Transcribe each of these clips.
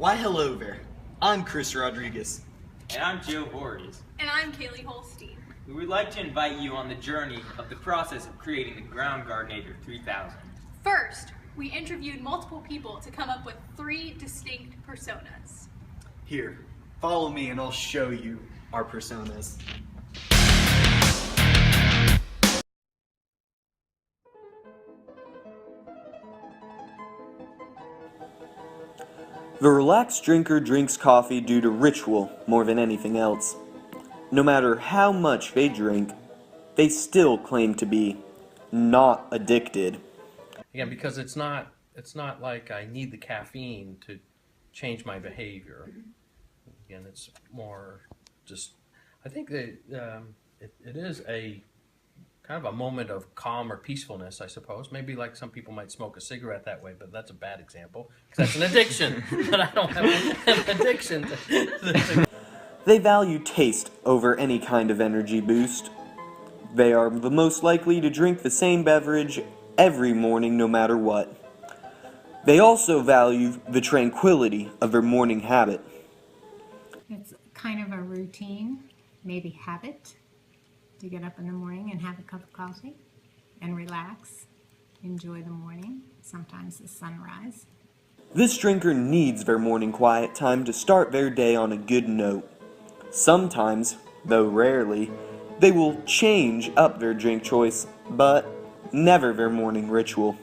Why hello there. I'm Chris Rodriguez. And I'm Joe Vories. And I'm Ceileigh Holsteen. We would like to invite you on the journey of the process of creating the Ground Gardenator 3000. First, we interviewed multiple people to come up with 3 distinct personas. Here, follow me and I'll show you our personas. The relaxed drinker drinks coffee due to ritual more than anything else. No matter how much they drink, they still claim to be not addicted. Again, because it's not like I need the caffeine to change my behavior. Again, it's more just, I think that it is a kind of a moment of calm or peacefulness, I suppose. Maybe like some people might smoke a cigarette that way, but that's a bad example because that's an addiction. But I don't have an addiction to They value taste over any kind of energy boost. They are the most likely to drink the same beverage every morning no matter what. They also value the tranquility of their morning habit. It's kind of a routine, maybe habit, to get up in the morning and have a cup of coffee and relax, enjoy the morning, sometimes the sunrise. This drinker needs their morning quiet time to start their day on a good note. Sometimes, though rarely, they will change up their drink choice, but never their morning ritual.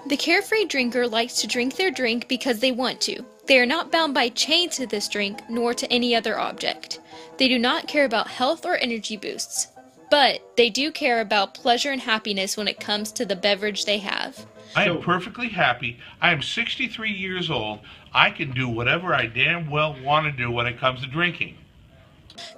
The carefree drinker likes to drink their drink because they want to. They are not bound by chains to this drink, nor to any other object. They do not care about health or energy boosts, but they do care about pleasure and happiness when it comes to the beverage they have. I am perfectly happy. I am 63 years old. I can do whatever I damn well want to do when it comes to drinking.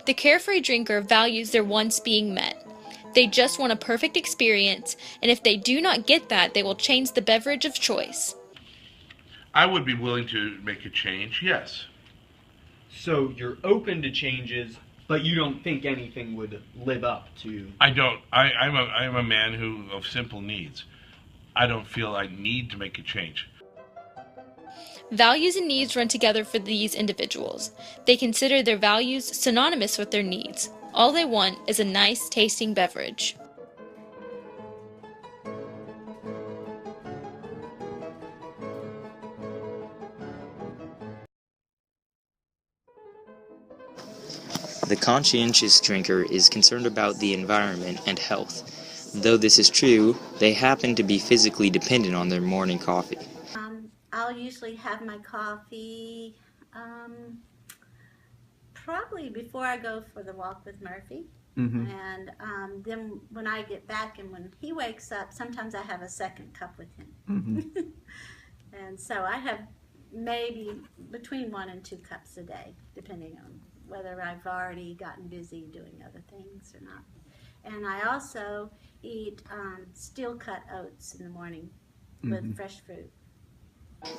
The carefree drinker values their wants being met. They just want a perfect experience, and if they do not get that, they will change the beverage of choice. I would be willing to make a change, yes. So you're open to changes, but you don't think anything would live up to... I don't. I'm a man of simple needs. I don't feel I need to make a change. Values and needs run together for these individuals. They consider their values synonymous with their needs. All they want is a nice tasting beverage. The conscientious drinker is concerned about the environment and health. Though this is true, they happen to be physically dependent on their morning coffee. I'll usually have my coffee probably before I go for the walk with Murphy. And then when I get back and when he wakes up, sometimes I have a second cup with him. And so I have maybe between 1 and 2 cups a day, depending on whether I've already gotten busy doing other things or not. And I also eat steel cut oats in the morning with fresh fruit.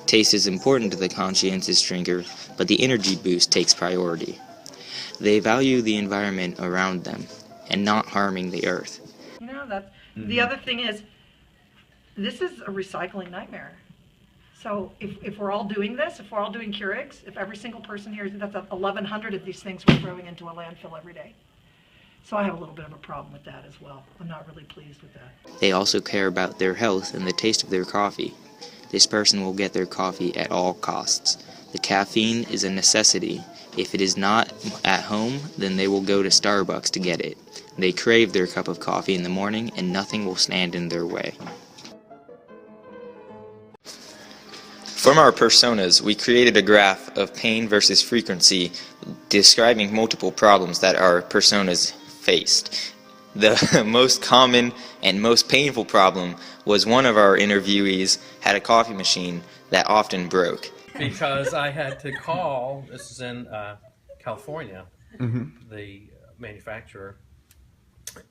Taste is important to the conscientious drinker, but the energy boost takes priority. They value the environment around them and not harming the earth. You know, that's the other thing is, this is a recycling nightmare. So if we're all doing this, if we're all doing Keurigs, if every single person here, that's 1,100 of these things we're throwing into a landfill every day. So I have a little bit of a problem with that as well. I'm not really pleased with that. They also care about their health and the taste of their coffee. This person will get their coffee at all costs. The caffeine is a necessity. If it is not at home, then they will go to Starbucks to get it. They crave their cup of coffee in the morning, and nothing will stand in their way. From our personas, we created a graph of pain versus frequency, describing multiple problems that our personas faced. The most common and most painful problem was one of our interviewees had a coffee machine that often broke. because I had to call, this is in California, the manufacturer,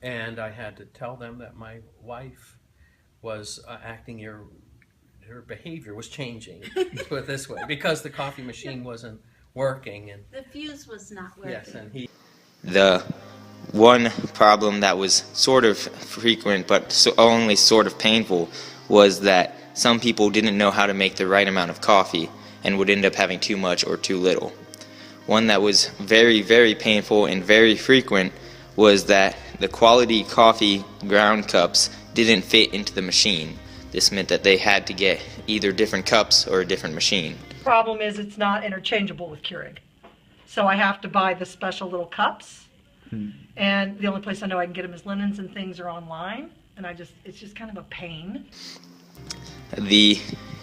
and I had to tell them that my wife was acting her behavior was changing, let's put it this way, because the coffee machine wasn't working. And the fuse was not working. yes, and The one problem that was sort of frequent but only sort of painful was that some people didn't know how to make the right amount of coffee and would end up having too much or too little. One that was very, very painful and very frequent was that the quality coffee ground cups didn't fit into the machine. This meant that they had to get either different cups or a different machine. Problem is it's not interchangeable with Keurig. So I have to buy the special little cups. And the only place I know I can get them is Linens and things are online. And it's just kind of a pain. The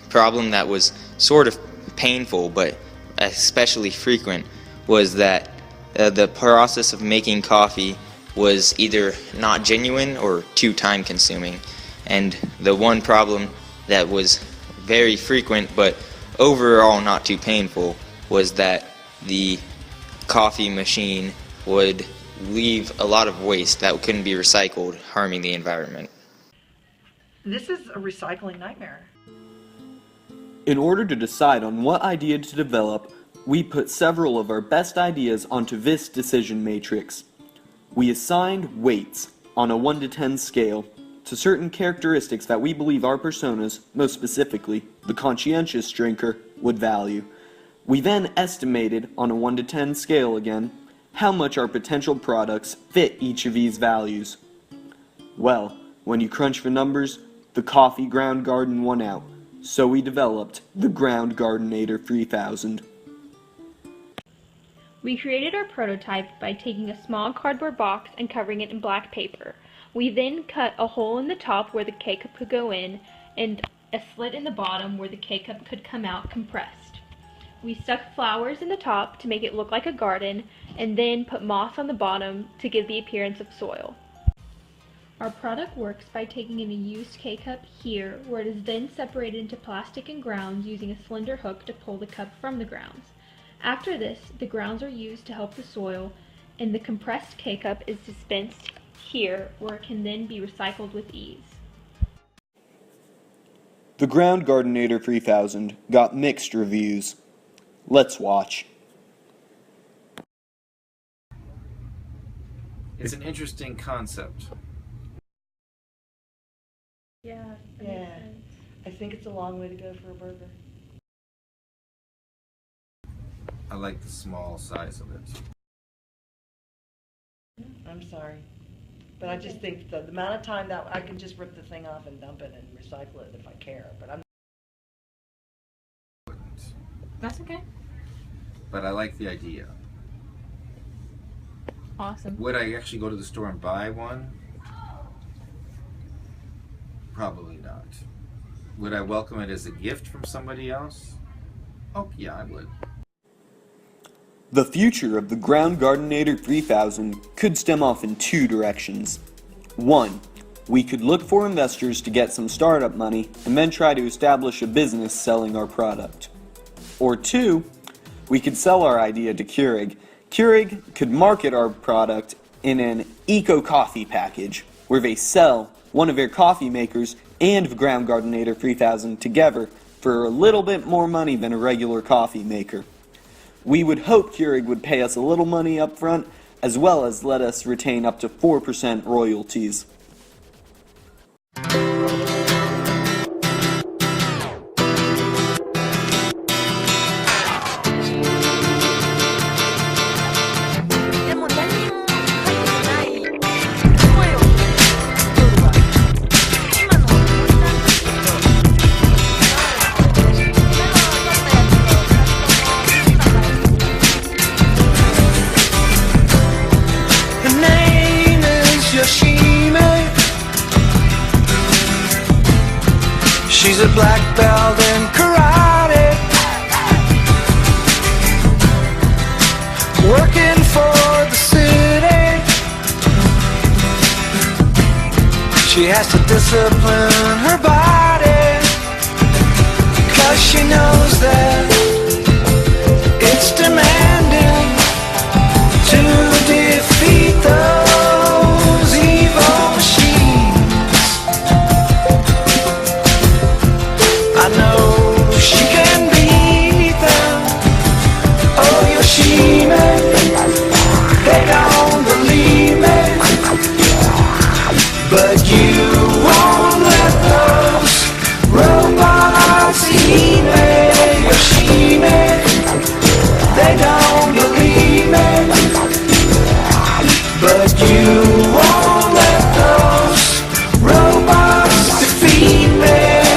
problem that was sort of painful but especially frequent was that the process of making coffee was either not genuine or too time consuming. And the one problem that was very frequent but overall not too painful was that the coffee machine would leave a lot of waste that couldn't be recycled, harming the environment. This is a recycling nightmare. In order to decide on what idea to develop, we put several of our best ideas onto this decision matrix. We assigned weights on a 1 to 10 scale to certain characteristics that we believe our personas, most specifically the conscientious drinker, would value. We then estimated on a 1 to 10 scale again how much our potential products fit each of these values. Well, when you crunch the numbers, the coffee ground garden won out, so we developed the Ground Gardenator 3000. We created our prototype by taking a small cardboard box and covering it in black paper. We then cut a hole in the top where the K-cup could go in and a slit in the bottom where the K-cup could come out compressed. We stuck flowers in the top to make it look like a garden and then put moss on the bottom to give the appearance of soil. Our product works by taking in a used K-cup here, where it is then separated into plastic and grounds using a slender hook to pull the cup from the grounds. After this, the grounds are used to help the soil, and the compressed K-cup is dispensed here, where it can then be recycled with ease. The Ground Gardenator 3000 got mixed reviews. Let's watch. It's an interesting concept. Yeah. I think it's a long way to go for a burger. I like the small size of it. I'm sorry. But I just think the amount of time that I can just rip the thing off and dump it and recycle it if I care. But I'm. That's okay. But I like the idea. Awesome. Would I actually go to the store and buy one? Probably not. Would I welcome it as a gift from somebody else? Oh, yeah, I would. The future of the Ground Gardenator 3000 could stem off in two directions. One, we could look for investors to get some startup money and then try to establish a business selling our product. Or two, we could sell our idea to Keurig. Keurig could market our product in an eco-coffee package where they sell one of their coffee makers and the Ground Gardenator 3000 together for a little bit more money than a regular coffee maker. We would hope Keurig would pay us a little money up front, as well as let us retain up to 4% royalties. She's a black belt in karate, working for the city. She has to discipline her body, 'cause she knows that